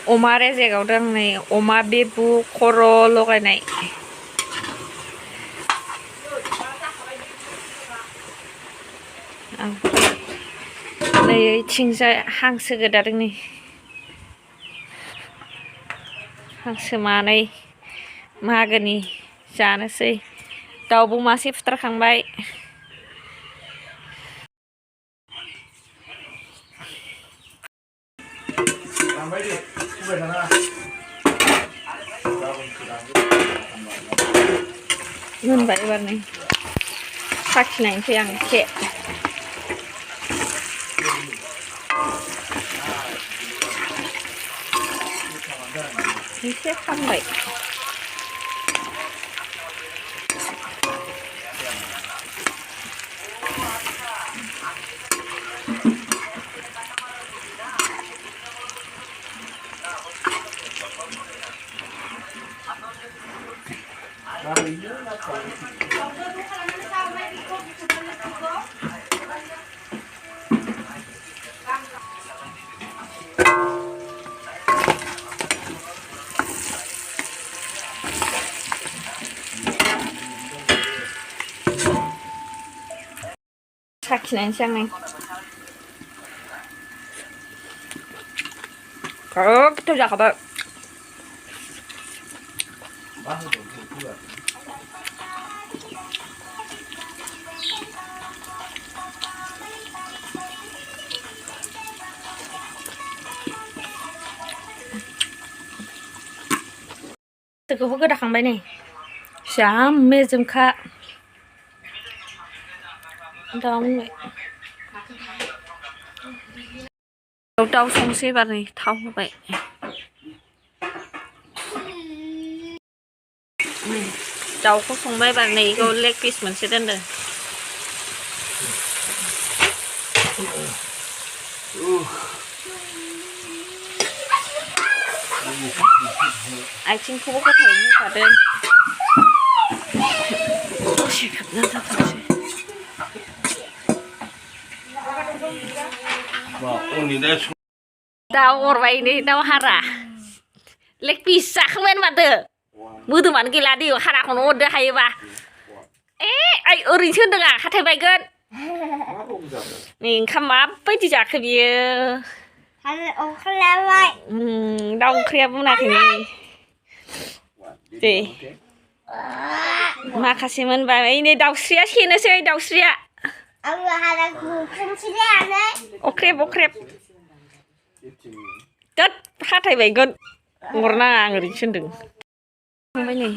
अमा रेजेगाव दोंनै अमा बेबु खर' लगायनाय नै ओइथिंजाय हांसो गोदादों नै हांसो मानै मागोनि जानोसै दाउबो मासे फुथारखांबाय मोनबाय एबार नै साखिनायनोसै आं एसे खामबाय साखिनायनोसै आं नै गोथाव जाखाबाय गोखौबो गोदाखांबाय नै जा मेजेमखा दाउ संसै एबार नै थाव होबाय दाउखौ संबाय एबार नै इखौ लेग पिस मोनसे दोनदों आथिंखौबो गथायैनो होफादों दसे खोबना दोनथ'नोसै दाउ अरबाय नै दाउ हारा लेग पिस जाखांबायानो माथो मोदोमानो गैला दै हाराखौनो अरदो हायोबा आइ ओरैनोसो होनदों आं हाथाय बायगोन नै ओंखाम माबायदि जाखो बियो दाउ ओंख्रिया मोनाखै नै दे माखासे मोनबाय नै दाउस्रिया सेनोसै दाउस्रिया अख्रेब अख्रेब दोद हाथाय बायगोन अरनाङा आं ओरैनोसो होनदों संबाय नै